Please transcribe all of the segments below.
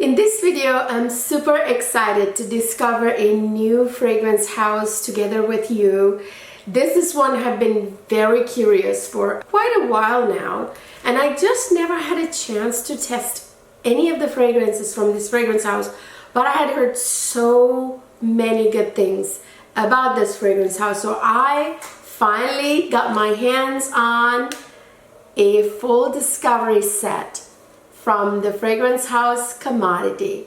In this video, I'm super excited to discover a new fragrance house together with you. This is one I've been very curious for quite a while now, and I just never had a chance to test any of the fragrances from this fragrance house, but I had heard so many good things about this fragrance house, so I finally got my hands on a full discovery set from the fragrance house Commodity,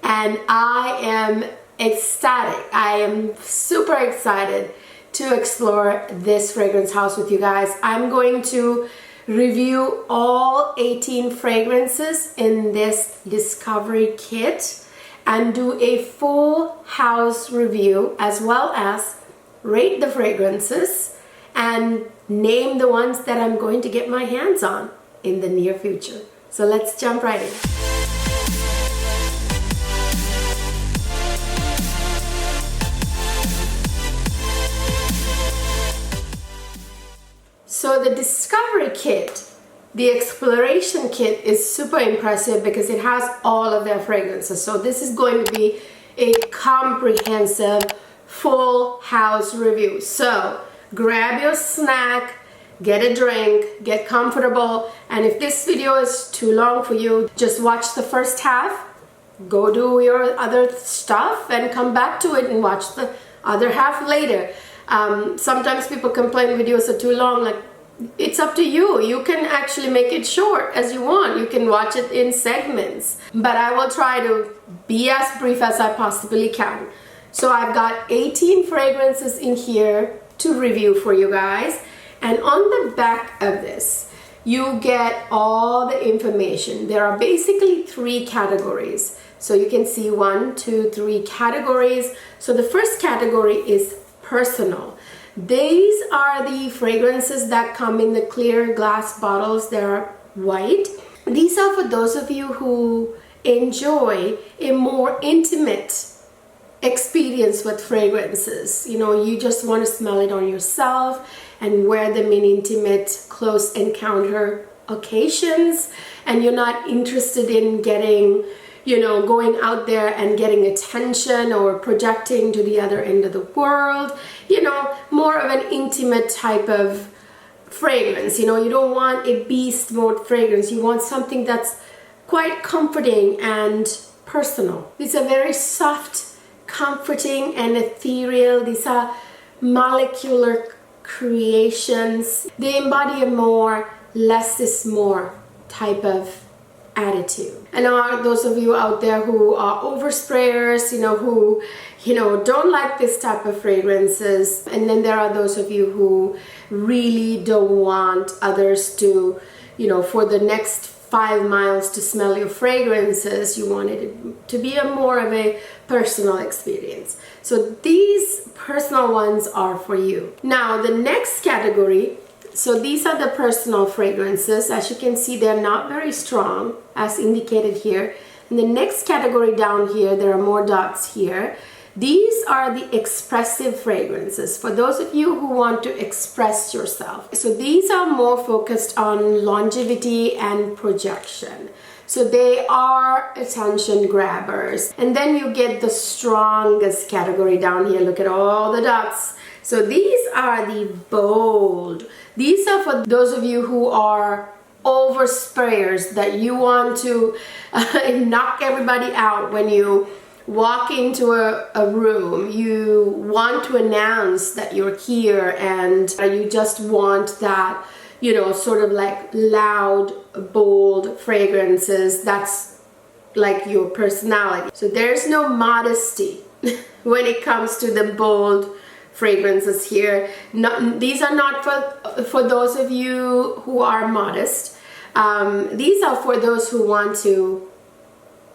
and I am ecstatic. I am super excited to explore this fragrance house with you guys. I'm going to review all 18 fragrances in this discovery kit and do a full house review, as well as rate the fragrances and name the ones that I'm going to get my hands on in the near future. So let's jump right in. So the discovery kit, the exploration kit, is super impressive because it has all of their fragrances. So this is going to be a comprehensive full house review. So grab your snack, get a drink, get comfortable, and if this video is too long for you, just watch the first half, go do your other stuff, and come back to it and watch the other half later. Sometimes people complain videos are too long. Like, it's up to you. You can actually make it short as you want. You can watch it in segments, but I will try to be as brief as I possibly can. So I've got 18 fragrances in here to review for you guys. And on the back of this, you get all the information. There are basically 3 categories. So you can see 1, 2, 3 categories. So the first category is personal. These are the fragrances that come in the clear glass bottles. They're white. These are for those of you who enjoy a more intimate experience with fragrances. You know, you just want to smell it on yourself and wear them in intimate, close encounter occasions, and you're not interested in getting, going out there and getting attention or projecting to the other end of the world. More of an intimate type of fragrance. You don't want a beast mode fragrance. You want something that's quite comforting and personal. These are very soft, comforting, and ethereal. These are molecular creations. They embody a more less is more type of attitude. And there are those of you out there who are oversprayers, who don't like this type of fragrances, and then there are those of you who really don't want others to, for the next 5 miles to smell your fragrances. You want it to be more of a personal experience. So these personal ones are for you. Now the next category, so these are the personal fragrances. As you can see, they're not very strong as indicated here. In the next category down here, there are more dots here. These are the expressive fragrances for those of you who want to express yourself. So these are more focused on longevity and projection. So they are attention grabbers. And then you get the strongest category down here. Look at all the dots. So these are the bold. These are for those of you who are oversprayers, that you want to knock everybody out when you walk into a room. You want to announce that you're here, and you just want that, sort of like loud, bold fragrances. That's like your personality. So there's no modesty when it comes to the bold fragrances here. These are not for those of you who are modest. These are for those who want to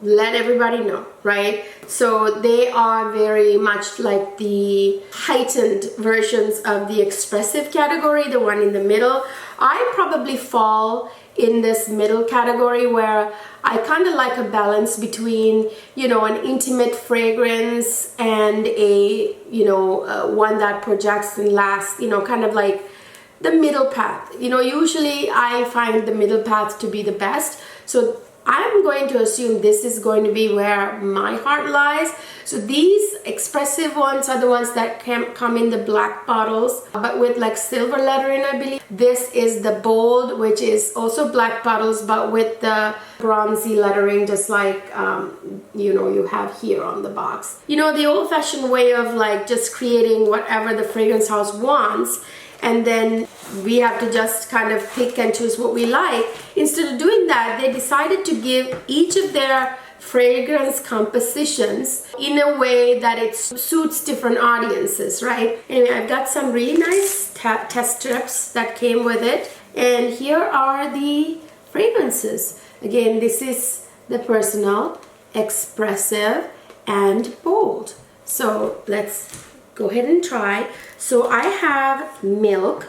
let everybody know, right? So they are very much like the heightened versions of the expressive category, the one in the middle. I probably fall in this middle category, where I kind of like a balance between, an intimate fragrance and a, one that projects and lasts, kind of like the middle path. Usually I find the middle path to be the best. So I'm going to assume this is going to be where my heart lies. So these expressive ones are the ones that come in the black bottles, but with like silver lettering, I believe. This is the bold, which is also black bottles, but with the bronzy lettering, just like, you know, you have here on the box. You know, the old-fashioned way of like just creating whatever the fragrance house wants, and then we have to just kind of pick and choose what we like. Instead of doing that, they decided to give each of their fragrance compositions in a way that it suits different audiences, right? Anyway, I've got some really nice test strips that came with it, and here are the fragrances. Again, this is the personal, expressive, and bold. So let's go ahead and try. So I have milk,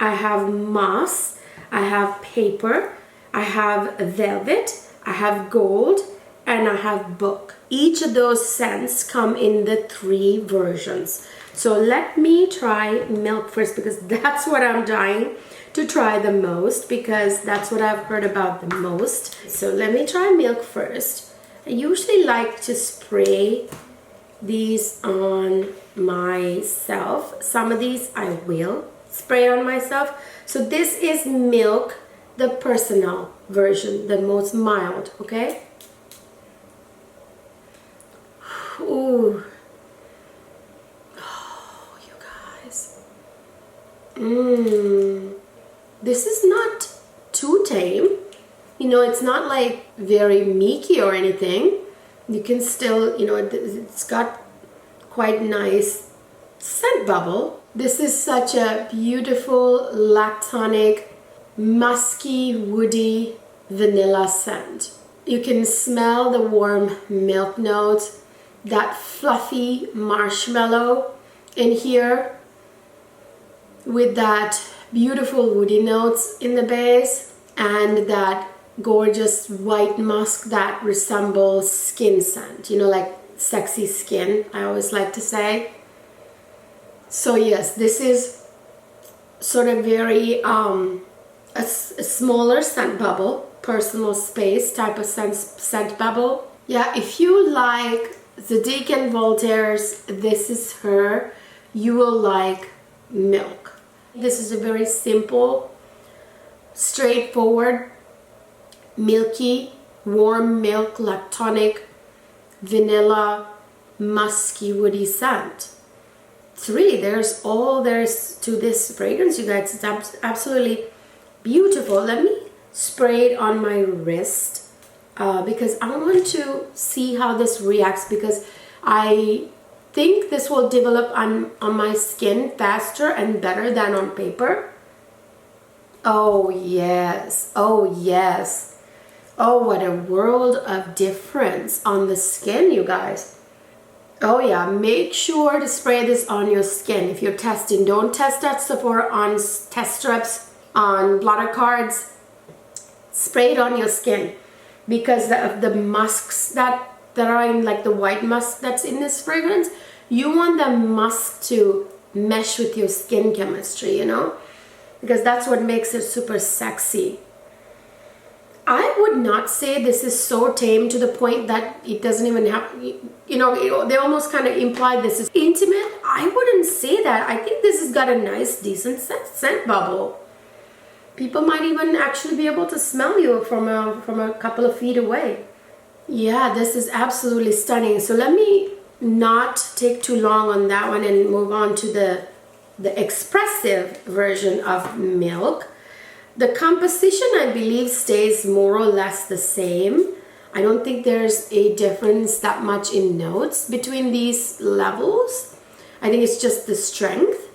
I have moss, I have paper, I have velvet, I have gold, and I have book. Each of those scents come in the 3 versions. So let me try milk first, because that's what I'm dying to try the most, because that's what I've heard about the most. So let me try milk first. I usually like to spray these on myself. Some of these I will spray on myself. So this is milk, the personal version, the most mild, okay? Ooh. Oh, you guys. This is not too tame. You know, it's not like very meaky or anything. You can still, you know, it's got quite nice scent bubble. This is such a beautiful lactonic, musky, woody vanilla scent. You can smell the warm milk notes, that fluffy marshmallow in here with that beautiful woody notes in the base, and that gorgeous white musk that resembles skin scent, you know, like sexy skin, I always like to say. So yes, this is sort of very a smaller scent bubble, personal space type of scent bubble. Yeah, if you like Zadig and Voltaire's This Is Her, you will like milk. This is a very simple, straightforward, milky, warm milk, lactonic, vanilla, musky, woody scent. It's really, there's all there's to this fragrance, you guys. It's absolutely beautiful. Let me spray it on my wrist because I want to see how this reacts, because I think this will develop on my skin faster and better than on paper. Oh yes, oh yes. Oh, what a world of difference on the skin, you guys. Oh yeah, make sure to spray this on your skin if you're testing. Don't test that stuff on test strips, on blotter cards. Spray it on your skin, because of the musks that are in, like the white musk that's in this fragrance. You want the musk to mesh with your skin chemistry, you know, because that's what makes it super sexy. I would not say this is so tame to the point that it doesn't even have, you know, they almost kind of imply this is intimate. I wouldn't say that. I think this has got a nice, decent scent bubble. People might even actually be able to smell you from a couple of feet away. Yeah, this is absolutely stunning. So let me not take too long on that one and move on to the expressive version of milk. The composition, I believe, stays more or less the same. I don't think there's a difference that much in notes between these levels. I think it's just the strength.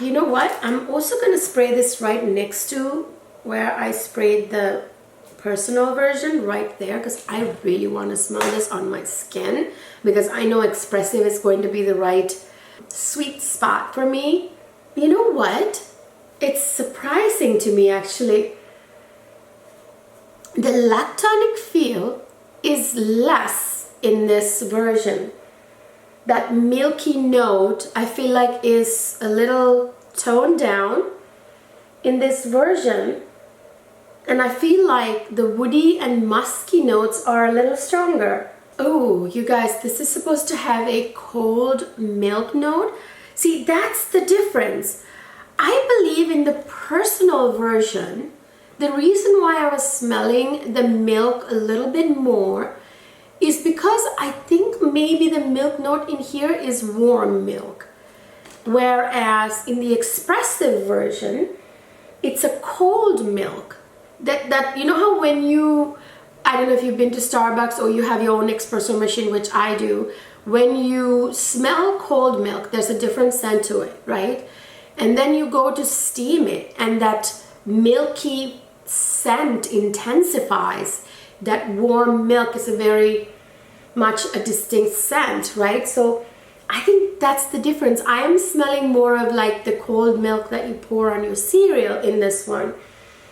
You know what? I'm also going to spray this right next to where I sprayed the personal version, right there, because I really want to smell this on my skin, because I know expressive is going to be the right sweet spot for me. You know what? It's surprising to me, actually. The lactonic feel is less in this version. That milky note, I feel like, is a little toned down. in this version, and I feel like the woody and musky notes are a little stronger. Oh, you guys, this is supposed to have a cold milk note. See, that's the difference. I believe in the personal version, the reason why I was smelling the milk a little bit more is because I think maybe the milk note in here is warm milk. Whereas in the expressive version, it's a cold milk. That you know how when you, I don't know if you've been to Starbucks or you have your own espresso machine, which I do, when you smell cold milk, there's a different scent to it, right? And then you go to steam it and that milky scent intensifies. That warm milk is a very much a distinct scent, right? So I think that's the difference. I am smelling more of like the cold milk that you pour on your cereal in this one.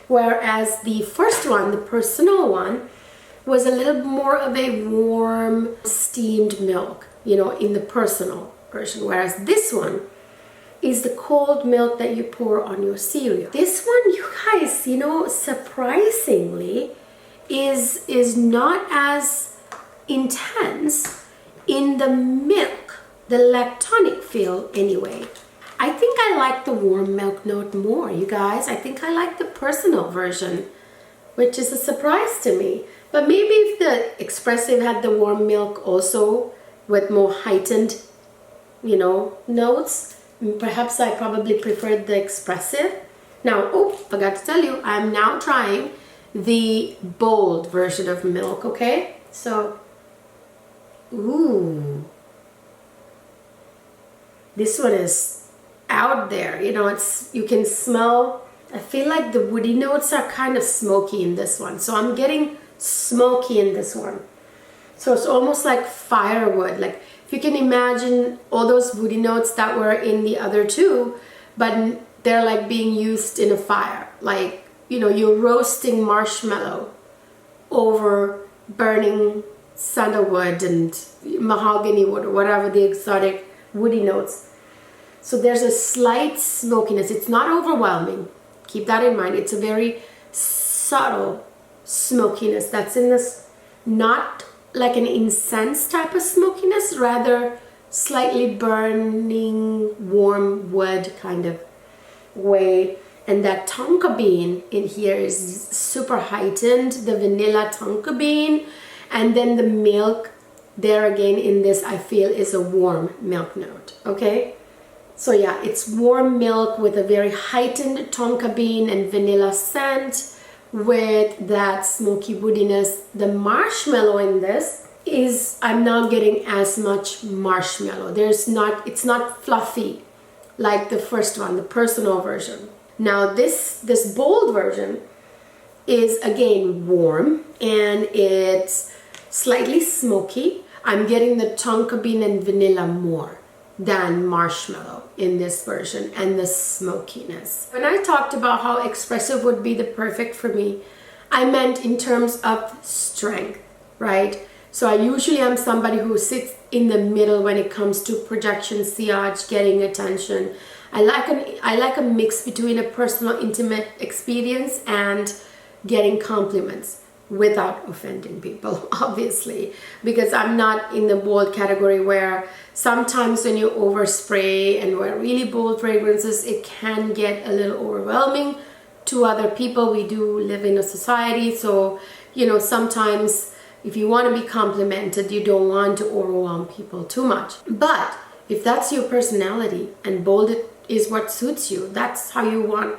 Whereas the first one, the personal one, was a little more of a warm steamed milk, you know, in the personal version. Whereas this one is the cold milk that you pour on your cereal. This one, you guys, you know, surprisingly is not as intense in the milk, the lactonic feel anyway. I think I like the warm milk note more, you guys. I think I like the personal version, which is a surprise to me. But maybe if the expressive had the warm milk also with more heightened, you know, notes, perhaps I probably preferred the expressive. Now, oh, forgot to tell you, I'm now trying the bold version of milk, okay? So, ooh. This one is out there, you know, it's, you can smell, I feel like the woody notes are kind of smoky in this one. So I'm getting smoky in this one. So it's almost like firewood. Like if you can imagine all those woody notes that were in the other two, but they're like being used in a fire. Like, you know, you're roasting marshmallow over burning sandalwood and mahogany wood or whatever the exotic woody notes. So there's a slight smokiness. It's not overwhelming. Keep that in mind. It's a very subtle smokiness that's in this, not like an incense type of smokiness, rather slightly burning warm wood kind of way. And that tonka bean in here is super heightened, the vanilla tonka bean. And then the milk there again in this, I feel, is a warm milk note, okay? So yeah, it's warm milk with a very heightened tonka bean and vanilla scent with that smoky woodiness. The marshmallow in this is, I'm not getting as much marshmallow. It's not fluffy like the first one, the personal version. Now this bold version is again warm and it's slightly smoky. I'm getting the tonka bean and vanilla more than marshmallow in this version, and the smokiness. When I talked about how expressive would be the perfect for me, I meant in terms of strength, right? So I usually am somebody who sits in the middle when it comes to projection, sillage, getting attention. I like a mix between a personal, intimate experience and getting compliments without offending people, obviously, because I'm not in the bold category where sometimes when you overspray and wear really bold fragrances, it can get a little overwhelming to other people. We do live in a society, so, you know, sometimes if you want to be complimented, you don't want to overwhelm people too much. But if that's your personality and bold is what suits you, that's how you want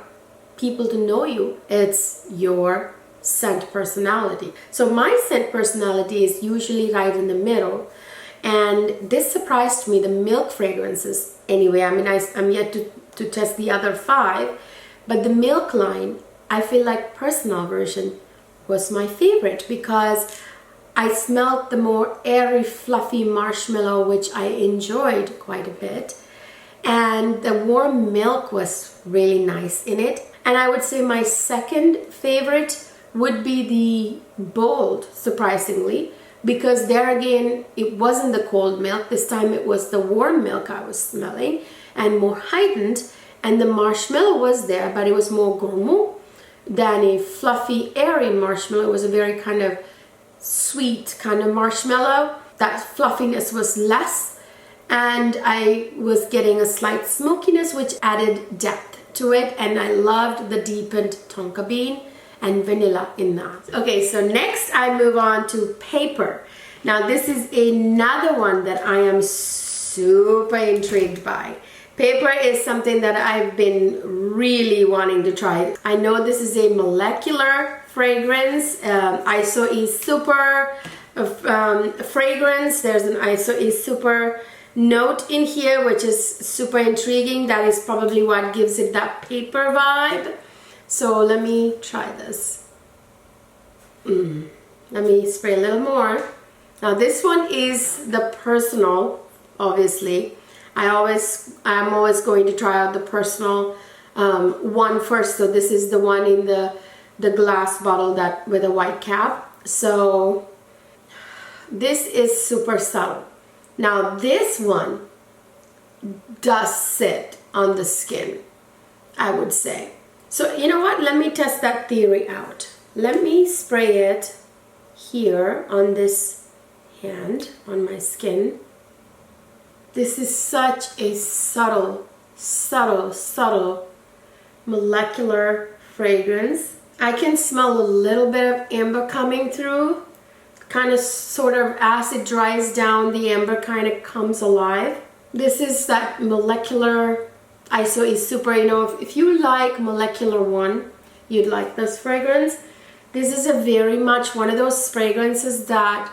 people to know you, it's your scent personality. So my scent personality is usually right in the middle, and this surprised me, the milk fragrances anyway. I mean, I'm yet to test the other 5, but the milk line, I feel like personal version was my favorite because I smelled the more airy, fluffy marshmallow, which I enjoyed quite a bit, and the warm milk was really nice in it. And I would say my second favorite would be the bold, surprisingly, because there again, it wasn't the cold milk. This time it was the warm milk I was smelling and more heightened. and the marshmallow was there, but it was more gourmand than a fluffy, airy marshmallow. It was a very kind of sweet kind of marshmallow. That fluffiness was less, and I was getting a slight smokiness, which added depth to it, and I loved the deepened tonka bean and vanilla in that. Okay, so next I move on to Paper. Now this is another one that I am super intrigued by. Paper is something that I've been really wanting to try. I know this is a molecular fragrance, ISO-E Super fragrance. There's an ISO-E Super note in here, which is super intriguing. That is probably what gives it that paper vibe. So let me try this. Let me spray a little more. Now this one is the personal, obviously. I'm always going to try out the personal one first. So this is the one in the glass bottle that with a white cap. So this is super subtle. Now this one does sit on the skin, I would say. So you know what? Let me test that theory out. Let me spray it here on this hand, on my skin. This is such a subtle, subtle, subtle molecular fragrance. I can smell a little bit of amber coming through. Kind of sort of as it dries down, the amber kind of comes alive. This is that molecular ISO-E Super. You know, if you like molecular one, you'd like this fragrance. This is a very much one of those fragrances that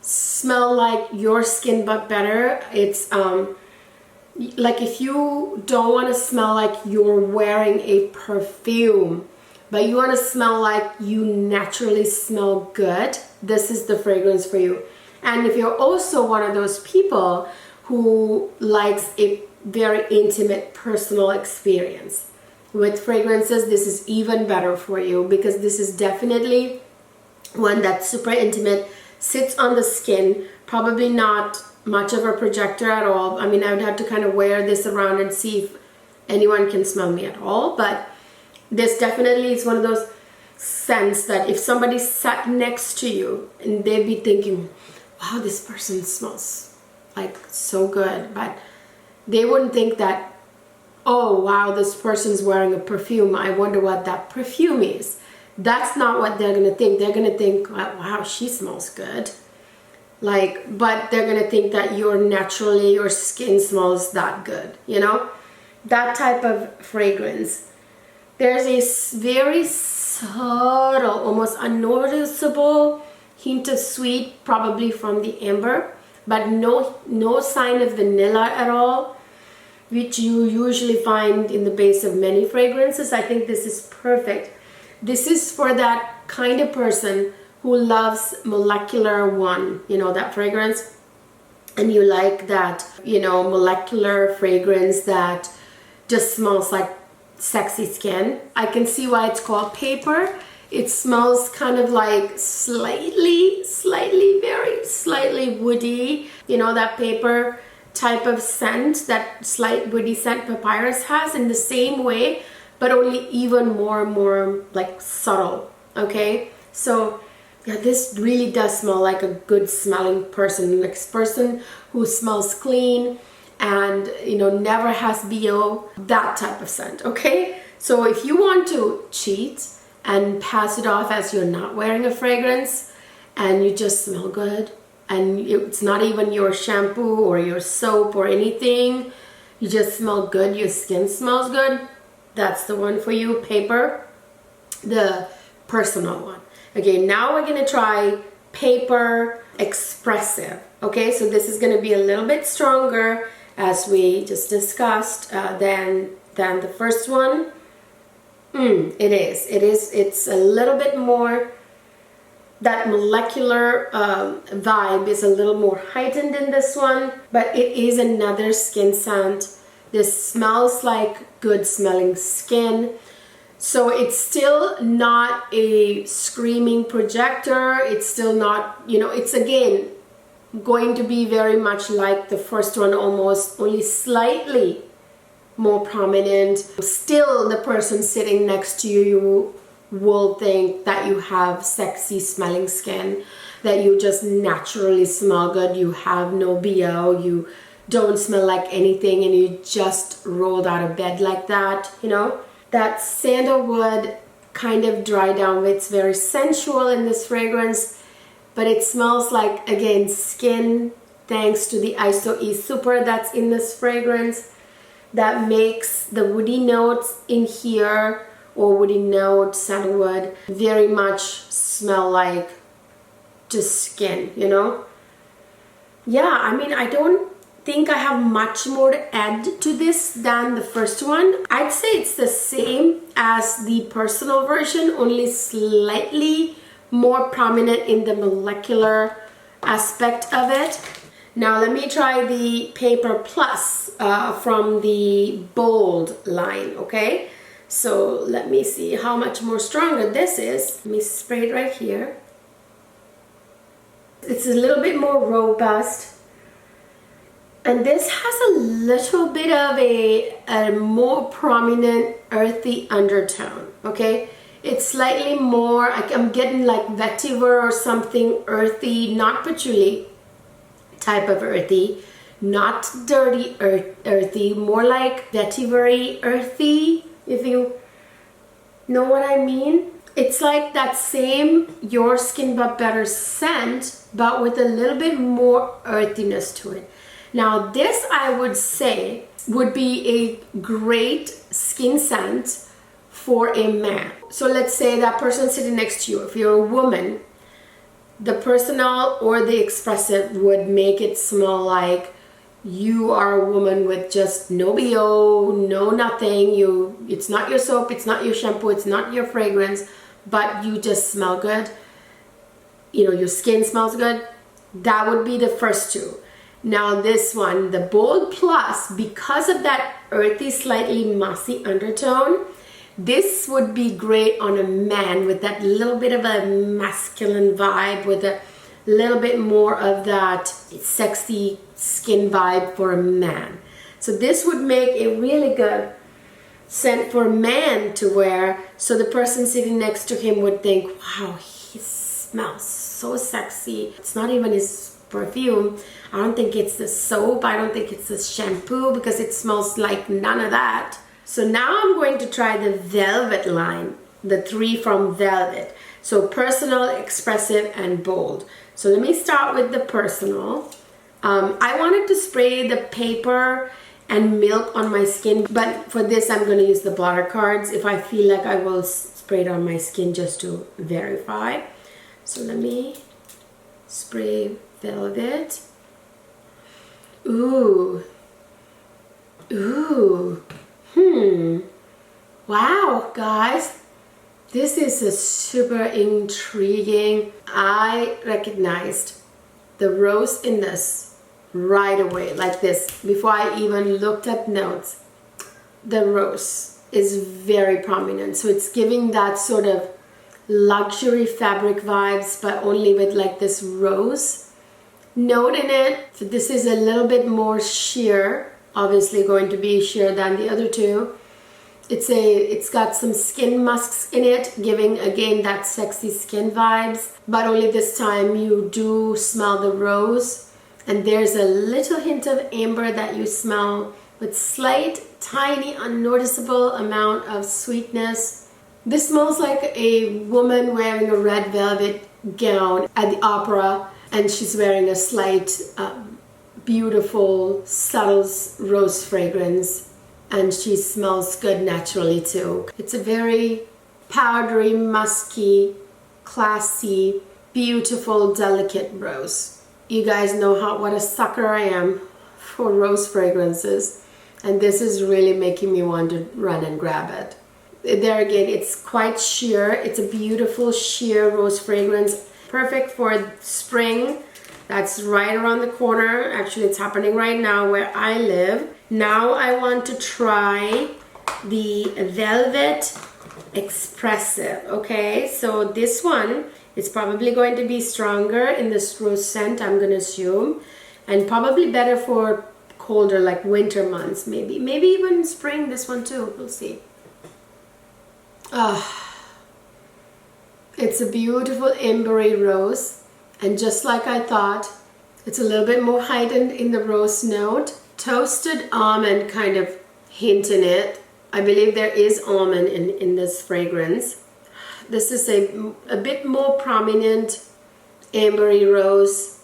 smell like your skin but better. It's like if you don't want to smell like you're wearing a perfume, but you want to smell like you naturally smell good, this is the fragrance for you. And if you're also one of those people who likes a very intimate personal experience with fragrances, this is even better for you, because this is definitely one that's super intimate, sits on the skin, probably not much of a projector at all. I mean, I would have to kind of wear this around and see if anyone can smell me at all, but this definitely is one of those scents that if somebody sat next to you and they'd be thinking, wow, this person smells like so good, but they wouldn't think that, oh wow, this person's wearing a perfume, I wonder what that perfume is. That's not what they're gonna think. They're gonna think, wow, she smells good. Like, but they're gonna think that your skin smells that good, you know? That type of fragrance. There's a very subtle, almost unnoticeable hint of sweet, probably from the amber, but no sign of vanilla at all, which you usually find in the base of many fragrances. I think this is perfect. This is for that kind of person who loves molecular one, you know, that fragrance, and you like that, you know, molecular fragrance that just smells like sexy skin. I can see why it's called Paper. It smells kind of like slightly, very slightly woody, you know, that paper type of scent, that slight woody scent papyrus has, in the same way, but only even more like subtle. Okay, so yeah, this really does smell like a good smelling person, like a person who smells clean and, you know, never has BO, that type of scent. Okay, so if you want to cheat and pass it off as you're not wearing a fragrance and you just smell good, and it's not even your shampoo or your soap or anything, you just smell good, your skin smells good, that's the one for you. Paper, the personal one. Okay, now we're gonna try Paper Expressive. Okay, so this is gonna be a little bit stronger, as we just discussed, than the first one. It's a little bit more, that molecular vibe is a little more heightened in this one, but it is another skin scent. This smells like good smelling skin. So it's still not a screaming projector. It's still not, you know, it's again going to be very much like the first one, almost, only slightly more prominent. Still, the person sitting next to you will think that you have sexy smelling skin, that you just naturally smell good, you have no BO, you don't smell like anything, and you just rolled out of bed like that, you know. That sandalwood kind of dry down. It's very sensual in this fragrance, but it smells like, again, skin, thanks to the ISO E Super that's in this fragrance, that makes the woody notes in here, or woody note, sandalwood, very much smell like just skin, you know. Yeah, I mean, I don't think I have much more to add to this than the first one. I'd say it's the same as the personal version, only slightly more prominent in the molecular aspect of it. Now let me try the Paper Plus from the Bold line, okay? So let me see how much more stronger this is. Let me spray it right here. It's a little bit more robust. And this has a little bit of a more prominent earthy undertone, okay? It's slightly more, I'm getting like vetiver or something earthy, not patchouli type of earthy, not dirty earthy, more like vetiver-y earthy, if you know what I mean. It's like that same Your Skin But Better scent, but with a little bit more earthiness to it. Now this, I would say, would be a great skin scent for a man. So let's say that person sitting next to you, if you're a woman, the personal or the expressive would make it smell like you are a woman with just no BO, no nothing. It's not your soap, it's not your shampoo, it's not your fragrance, but you just smell good. You know, your skin smells good. That would be the first two. Now this one, the Bold Plus, because of that earthy, slightly mossy undertone, this would be great on a man with that little bit of a masculine vibe, with a little bit more of that sexy skin vibe for a man. So this would make a really good scent for a man to wear, so the person sitting next to him would think, wow, he smells so sexy. It's not even his perfume. I don't think it's the soap. I don't think it's the shampoo, because it smells like none of that. So now I'm going to try the Velvet line, the 3 from Velvet. So personal, expressive, and bold. So let me start with the personal. I wanted to spray the paper and milk on my skin, but for this I'm going to use the blotter cards if I feel like I will spray it on my skin, just to verify. So let me spray Velvet. Ooh. Ooh. Wow, guys. This is a super intriguing. I recognized the rose in this right away, like this, before I even looked at notes. The rose is very prominent. So it's giving that sort of luxury fabric vibes, but only with like this rose note in it. So this is a little bit more sheer, obviously going to be sheer than the other two. It's got some skin musks in it, giving again that sexy skin vibes, but only this time you do smell the rose, and there's a little hint of amber that you smell, with slight, tiny, unnoticeable amount of sweetness. This smells like a woman wearing a red velvet gown at the opera, and she's wearing a slight, beautiful, subtle rose fragrance. And she smells good naturally too. It's a very powdery, musky, classy, beautiful, delicate rose. You guys know what a sucker I am for rose fragrances. And this is really making me want to run and grab it. There again, it's quite sheer. It's a beautiful sheer rose fragrance. Perfect for spring. That's right around the corner. Actually, it's happening right now where I live. Now I want to try the Velvet Expressive, okay? So this one is probably going to be stronger in this rose scent, I'm going to assume, and probably better for colder, like winter months, maybe even spring, this one too, we'll see. It's a beautiful ambery rose, and just like I thought, it's a little bit more heightened in the rose note. Toasted almond kind of hint in it. I believe there is almond in this fragrance. This is a bit more prominent ambery rose,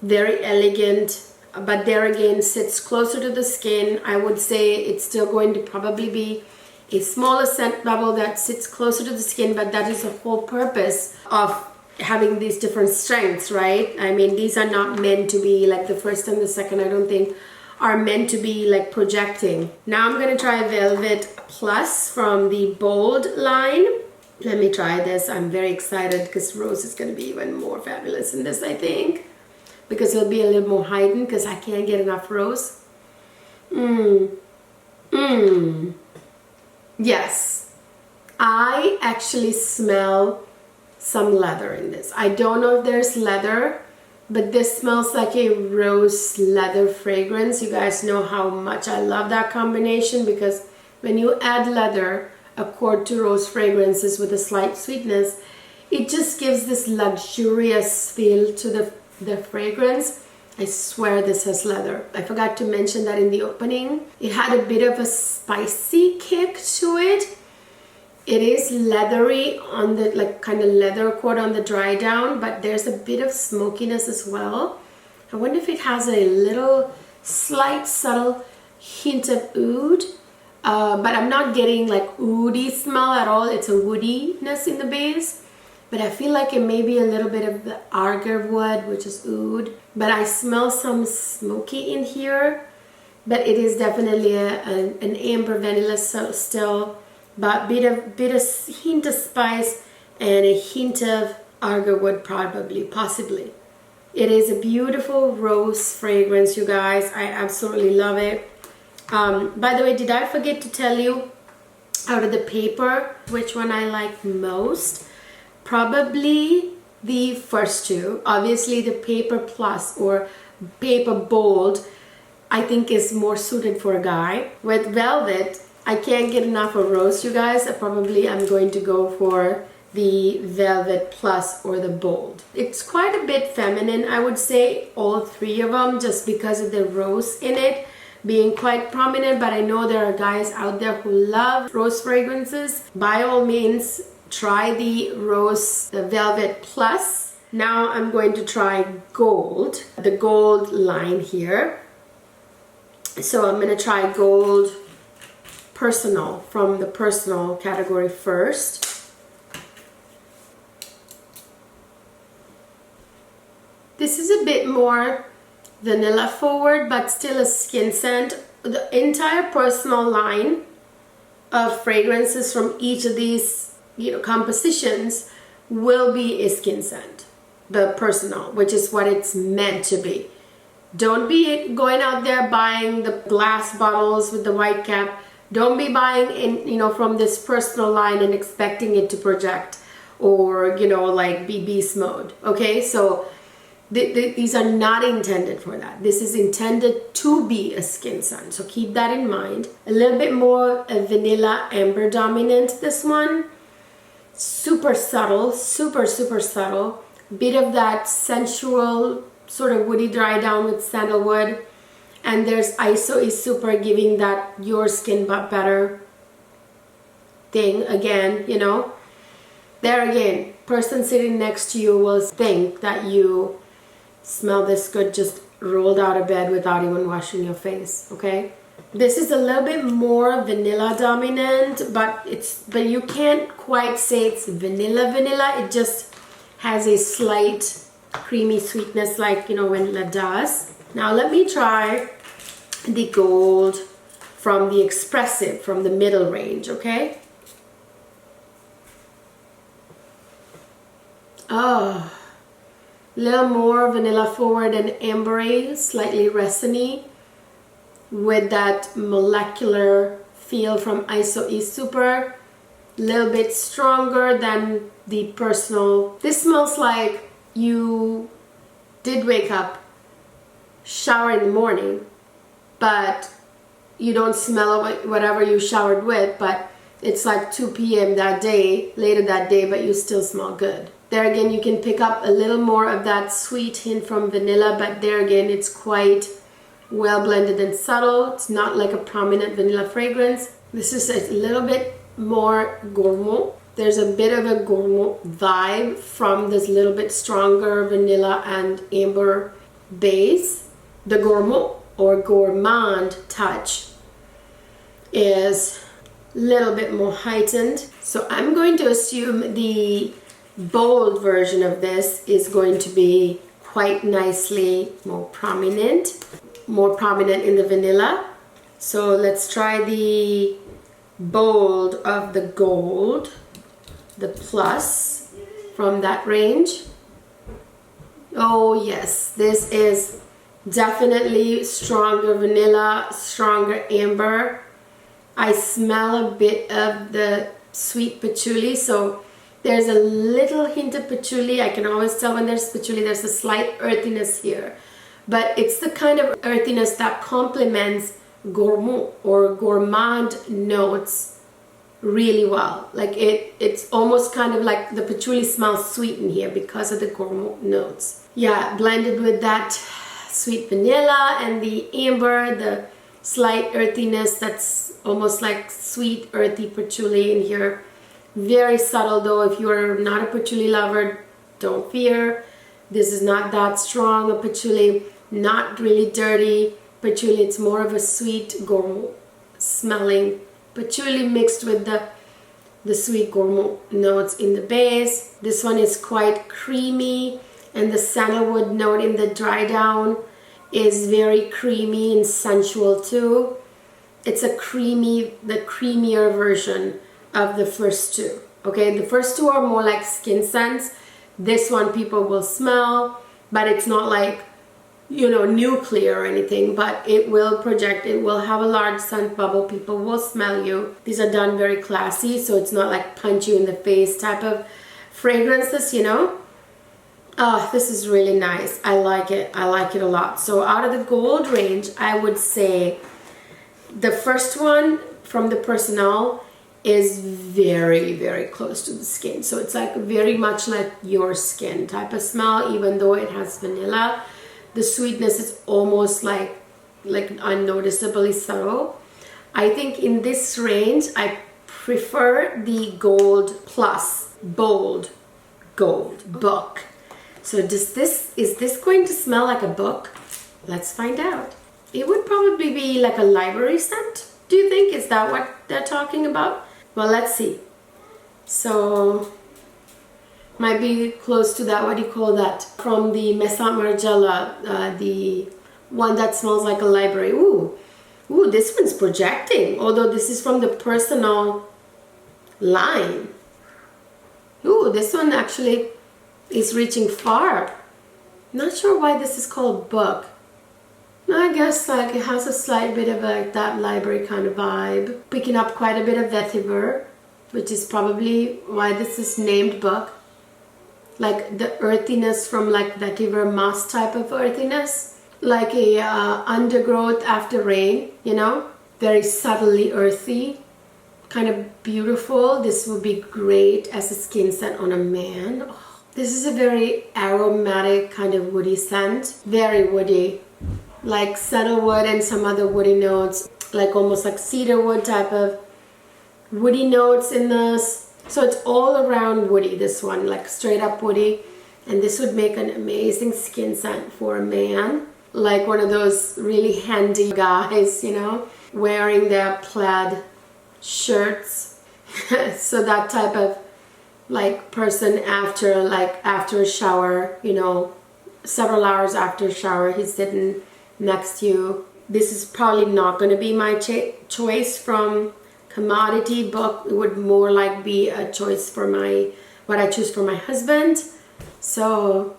very elegant, but there again sits closer to the skin. I would say it's still going to probably be a smaller scent bubble that sits closer to the skin, but that is the whole purpose of having these different strengths, right? I mean, these are not meant to be like the first and the second, I don't think, are meant to be like projecting. Now I'm gonna try Velvet Plus from the Bold line. Let me try this. I'm very excited because rose is gonna be even more fabulous in this, I think, because it'll be a little more heightened because I can't get enough rose. Yes, I actually smell some leather in this. I don't know if there's leather, but this smells like a rose leather fragrance. You guys know how much I love that combination, because when you add leather, accord to rose fragrances with a slight sweetness, it just gives this luxurious feel to the fragrance. I swear this has leather. I forgot to mention that in the opening. It had a bit of a spicy kick to it. It is leathery on the, like, kind of leather accord on the dry down, but there's a bit of smokiness as well. I wonder if it has a little slight subtle hint of oud, but I'm not getting like oudy smell at all. It's a woodiness in the base, but I feel like it may be a little bit of the agar wood, which is oud, but I smell some smoky in here. But it is definitely an amber vanilla still, but bit of hint of spice and a hint of agar wood, probably, possibly. It is a beautiful rose fragrance, you guys. I absolutely love it. By the way, did I forget to tell you out of the paper which one I like most? Probably the first two. Obviously the Paper Plus or Paper Bold I think is more suited for a guy. With Velvet, I can't get enough of rose, you guys. Probably I'm going to go for the Velvet Plus or the Bold. It's quite a bit feminine, I would say, all three of them, just because of the rose in it being quite prominent. But I know there are guys out there who love rose fragrances. By all means, try the Velvet Plus. Now I'm going to try Gold, the Gold line here. So I'm going to try Gold Personal from the Personal category first. This is a bit more vanilla forward, but still a skin scent. The entire Personal line of fragrances from each of these, compositions will be a skin scent. The Personal, which is what it's meant to be. Don't be going out there buying the glass bottles with the white cap. Don't be buying from this Personal line and expecting it to project or, like be beast mode. Okay, so these are not intended for that. This is intended to be a skin scent. So keep that in mind. A little bit more vanilla amber dominant, this one. Super subtle, super subtle. Bit of that sensual sort of woody dry down with sandalwood. And there's ISO is super giving that your skin but better thing again, There again, person sitting next to you will think that you smell this good just rolled out of bed without even washing your face, okay? This is a little bit more vanilla dominant, but you can't quite say it's vanilla. It just has a slight creamy sweetness like, vanilla does. Now let me try the Gold from the Expressive, from the middle range, okay? Oh, a little more vanilla forward and ambery, slightly resiny, with that molecular feel from ISO E Super. A little bit stronger than the Personal. This smells like you did wake up, shower in the morning, but you don't smell whatever you showered with, but it's like 2 p.m. that day, later that day, but you still smell good. There again, you can pick up a little more of that sweet hint from vanilla, but there again, it's quite well blended and subtle. It's not like a prominent vanilla fragrance. This is a little bit more gourmand. There's a bit of a gourmand vibe from this little bit stronger vanilla and amber base. The gourmand or gourmand touch is a little bit more heightened. So I'm going to assume the bold version of this is going to be quite nicely more prominent in the vanilla. So let's try the bold of the gold, the plus from that range. Oh yes, this is definitely stronger vanilla, stronger amber. I smell a bit of the sweet patchouli, so there's a little hint of patchouli. I can always tell when there's patchouli, there's a slight earthiness here. But it's the kind of earthiness that complements gourmand or gourmand notes really well. Like it's almost kind of like the patchouli smells sweet in here because of the gourmand notes. Yeah, blended with that sweet vanilla and the amber, the slight earthiness that's almost like sweet earthy patchouli in here. Very subtle though. If you're not a patchouli lover, don't fear. This is not that strong a patchouli, not really dirty patchouli. It's more of a sweet gourmand smelling patchouli mixed with the sweet gourmand notes in the base. This one is quite creamy, and the sandalwood note in the dry down is very creamy and sensual too. It's the creamier version of the first two. Okay, the first two are more like skin scents. This one people will smell, but it's not like, you know, nuclear or anything, but it will project, it will have a large scent bubble. People will smell you. These are done very classy, so it's not like punch you in the face type of fragrances, you know. Oh, this is really nice. I like it. I like it a lot. So out of the gold range, I would say the first one from the Personnel is very, very close to the skin. So it's like very much like your skin type of smell, even though it has vanilla. The sweetness is almost like unnoticeably subtle. I think in this range, I prefer the Gold Plus Bold Gold Book. So is this going to smell like a book? Let's find out. It would probably be like a library scent. Do you think? Is that what they're talking about? Well, let's see. So might be close to that. What do you call that? From the Maison Margiela, the one that smells like a library. Ooh, this one's projecting. Although this is from the Personnel line. Ooh, this one actually is reaching far. Not sure why this is called book. I guess like it has a slight bit of that library kind of vibe. Picking up quite a bit of vetiver, which is probably why this is named book. Like the earthiness from like vetiver moss type of earthiness. Like a undergrowth after rain, you know. Very subtly earthy. Kind of beautiful. This would be great as a skin scent on a man. Oh, this is a very aromatic kind of woody scent. Very woody. Like sandalwood and some other woody notes, like almost like cedarwood type of woody notes in this. So it's all around woody, this one, like straight up woody. And this would make an amazing skin scent for a man, like one of those really handy guys, you know, wearing their plaid shirts. So that type of like person after a shower, you know, several hours after a shower, he's sitting next to you. This is probably not going to be my choice from commodity book. It would more like be a choice for what I choose for my husband. So,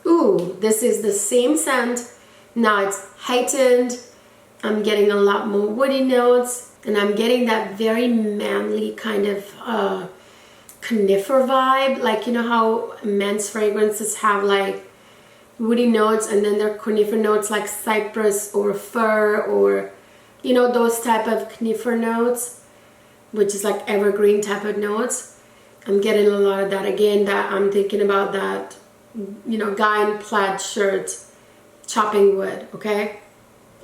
ooh, this is the same scent. Now it's heightened. I'm getting a lot more woody notes, and I'm getting that very manly kind of conifer vibe. Like, you know how men's fragrances have like woody notes, and then there are conifer notes like cypress or fir, or you know, those type of conifer notes, which is like evergreen type of notes. I'm getting a lot of that. Again, that I'm thinking about that, you know, guy in plaid shirt chopping wood. Okay,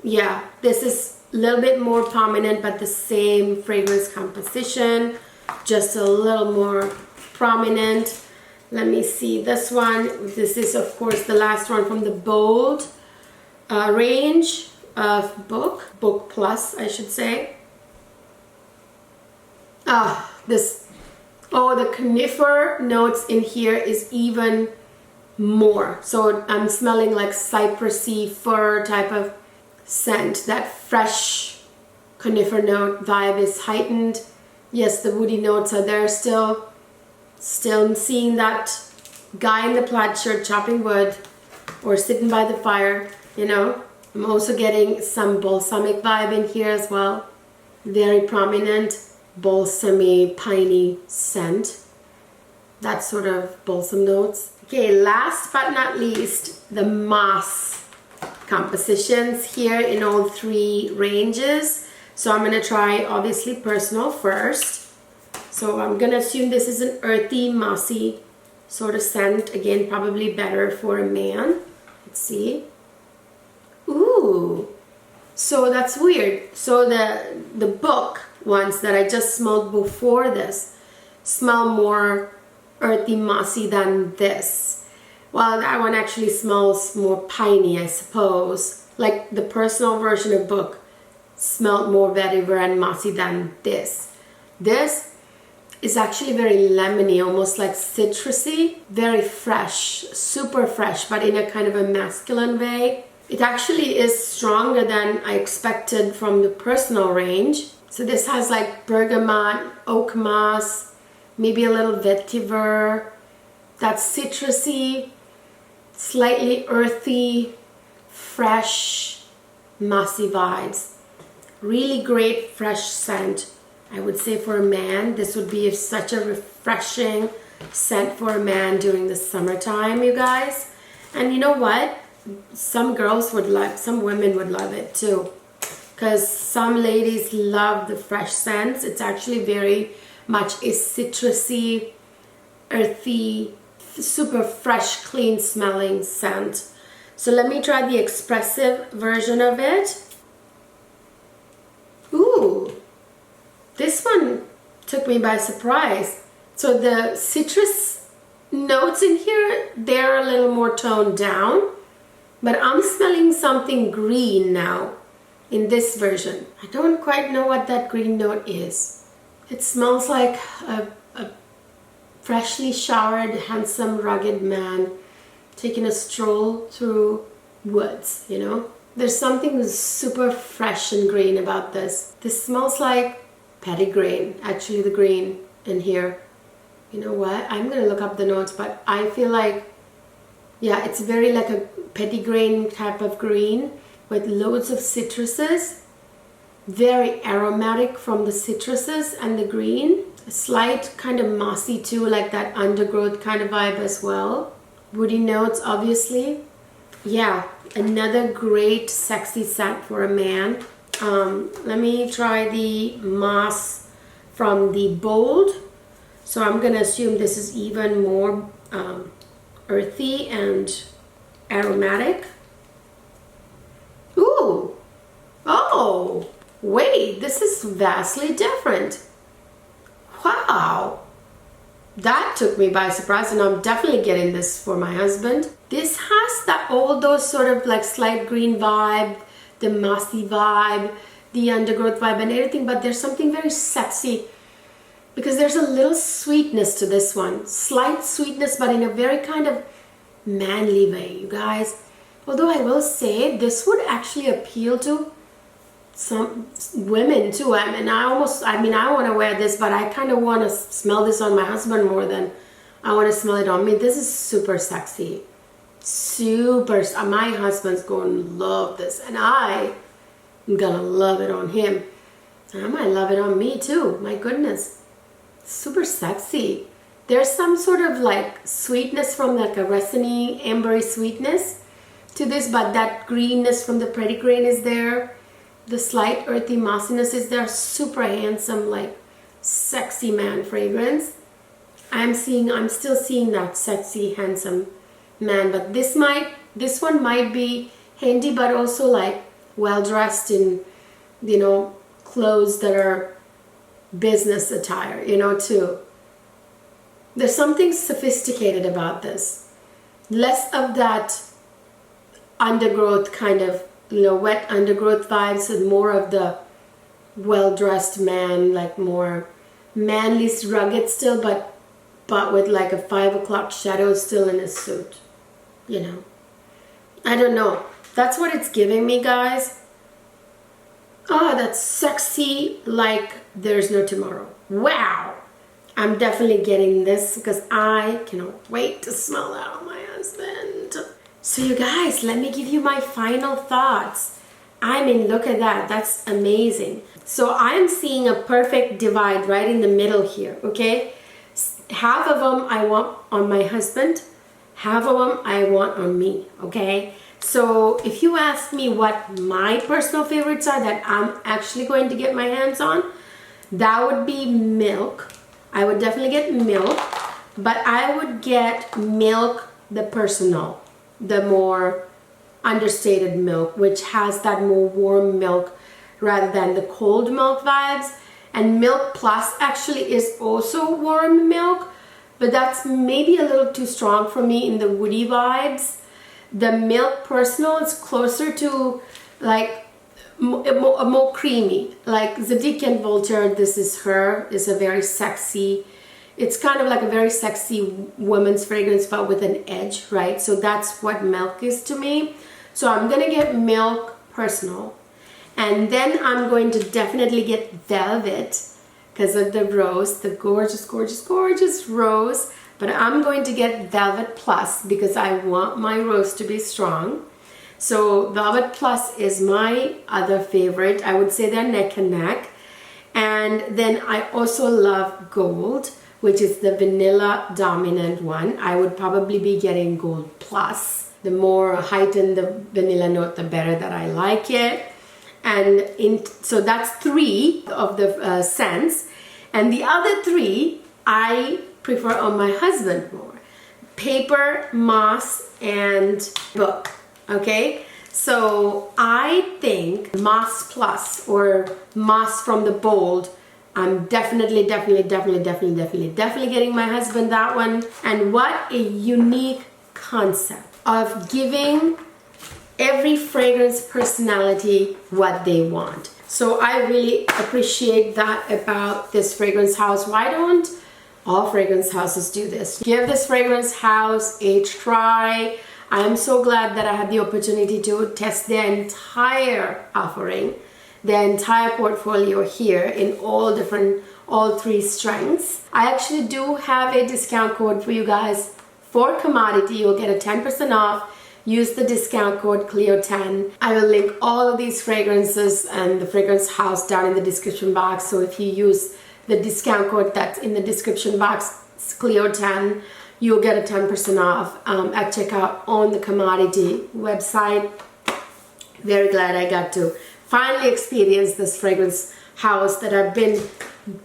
yeah, this is a little bit more prominent, but the same fragrance composition, just a little more prominent. Let me see this one. This is of course the last one from the bold range of book plus, I should say. The conifer notes in here is even more. So I'm smelling like cypressy fir type of scent. That fresh conifer note vibe is heightened. Yes, the woody notes are there still. Still seeing that guy in the plaid shirt chopping wood or sitting by the fire, you know. I'm also getting some balsamic vibe in here as well. Very prominent balsamy, piney scent. That sort of balsam notes. Okay, last but not least, the moss compositions here in all three ranges. So I'm going to try obviously personal first. So I'm going to assume this is an earthy, mossy sort of scent. Again, probably better for a man. Let's see. Ooh, so that's weird. So the book ones that I just smelled before this smell more earthy, mossy than this. Well, that one actually smells more piney, I suppose. Like the personal version of book smelled more vetiver and mossy than this. This is actually very lemony, almost like citrusy, very fresh, super fresh, but in a kind of a masculine way. It actually is stronger than I expected from the personal range. So this has like bergamot, oak moss, maybe a little vetiver, that citrusy, slightly earthy, fresh, mossy vibes. Really great fresh scent. I would say for a man, this would be such a refreshing scent for a man during the summertime, you guys. And you know what? Some girls would love, some women would love it too. Because some ladies love the fresh scents. It's actually very much a citrusy, earthy, super fresh, clean smelling scent. So let me try the expressive version of it. Ooh. This one took me by surprise. So the citrus notes in here, they're a little more toned down, but I'm smelling something green now in this version. I don't quite know what that green note is. It smells like a freshly showered, handsome, rugged man taking a stroll through woods, you know? There's something super fresh and green about this. This smells like petitgrain, actually the green in here. You know what? I'm gonna look up the notes, but I feel like, yeah, it's very like a petitgrain type of green with loads of citruses. Very aromatic from the citruses and the green. A slight kind of mossy too, like that undergrowth kind of vibe as well. Woody notes, obviously. Yeah, another great sexy scent for a man. Let me try the moss from the bold. So I'm gonna assume this is even more earthy and aromatic. Ooh, oh, wait, this is vastly different. Wow, that took me by surprise, and I'm definitely getting this for my husband. This has all those sort of like slight green vibe, the mossy vibe, the undergrowth vibe and everything, but there's something very sexy because there's a little sweetness to this one. Slight sweetness, but in a very kind of manly way, you guys. Although I will say this would actually appeal to some women too. I want to wear this, but I kind of want to smell this on my husband more than I want to smell it on me. This is super sexy. My husband's going to love this, and I'm gonna love it on him. I might love it on me too. My goodness, super sexy. There's some sort of like sweetness from like a resiny, ambery sweetness, to this, but that greenness from the pretty green is there. The slight earthy mossiness is there. Super handsome, like sexy man fragrance. I'm still seeing that sexy, handsome man, but this one might be handy, but also like well dressed in, you know, clothes that are business attire, you know, too. There's something sophisticated about this. Less of that undergrowth kind of, you know, wet undergrowth vibes, and more of the well-dressed man, like more manly, rugged still, but with like a 5 o'clock shadow still in his suit, you know. I don't know. That's what it's giving me, guys. Oh, that's sexy like there's no tomorrow. Wow. I'm definitely getting this because I cannot wait to smell that on my husband. So you guys, let me give you my final thoughts. I mean, look at that. That's amazing. So I'm seeing a perfect divide right in the middle here, okay? Half of them I want on my husband, half of them I want on me, okay? So if you ask me what my personal favorites are that I'm actually going to get my hands on, that would be Milk. I would definitely get Milk, but I would get Milk the Personal, the more understated Milk, which has that more warm milk rather than the cold milk vibes. And Milk Plus actually is also warm milk, but that's maybe a little too strong for me in the woody vibes. The Milk Personal is closer to like more creamy, like Zadig and Voltaire. This is her, is a very sexy, it's kind of like a very sexy woman's fragrance, but with an edge, right? So that's what Milk is to me. So I'm gonna get Milk Personal, and then I'm going to definitely get Velvet because of the rose, the gorgeous, gorgeous, gorgeous rose. But I'm going to get Velvet Plus because I want my rose to be strong. So Velvet Plus is my other favorite. I would say they're neck and neck. And then I also love Gold, which is the vanilla dominant one. I would probably be getting Gold Plus. The more heightened the vanilla note, the better that I like it. And so that's 3 of the scents. And the other 3 I prefer on my husband more. Paper, Moss, and Book. Okay, so I think Moss Plus or Moss from the Bold, I'm definitely getting my husband that one. And what a unique concept of giving every fragrance personality what they want. So I really appreciate that about this fragrance house. Why don't all fragrance houses do this? Give this fragrance house a try. I am so glad that I had the opportunity to test their entire offering, their entire portfolio here in all 3 strengths. I actually do have a discount code for you guys for Commodity. You'll get a 10% off. Use the discount code Cleo10. I will link all of these fragrances and the fragrance house down in the description box. So if you use the discount code that's in the description box, Cleo10, you'll get a 10% off at checkout on the Commodity website. Very glad I got to finally experience this fragrance house that I've been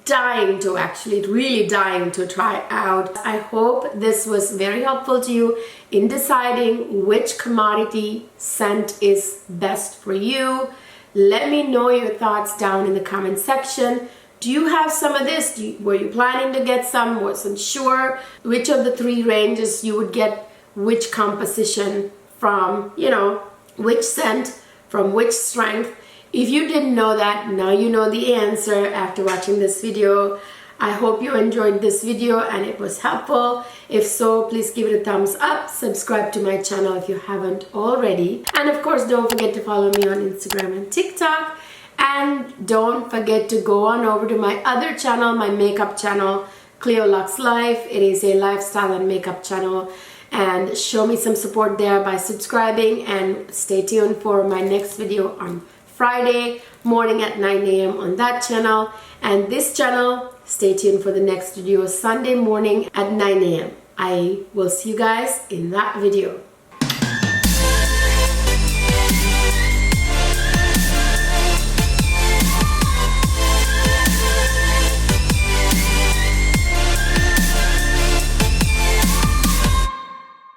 really dying to try out. I hope this was very helpful to you in deciding which Commodity scent is best for you. Let me know your thoughts down in the comment section. Do you have some of this? Were you planning to get some? Wasn't sure which of the 3 ranges you would get, which composition from, you know, which scent from which strength. If you didn't know that, now you know the answer after watching this video. I hope you enjoyed this video and it was helpful. If so, please give it a thumbs up. Subscribe to my channel if you haven't already. And of course, don't forget to follow me on Instagram and TikTok. And don't forget to go on over to my other channel, my makeup channel, Cleo Luxe Life. It is a lifestyle and makeup channel. And show me some support there by subscribing, and stay tuned for my next video on Friday morning at 9 a.m. on that channel. And this channel, stay tuned for the next video Sunday morning at 9 a.m. I will see you guys in that video.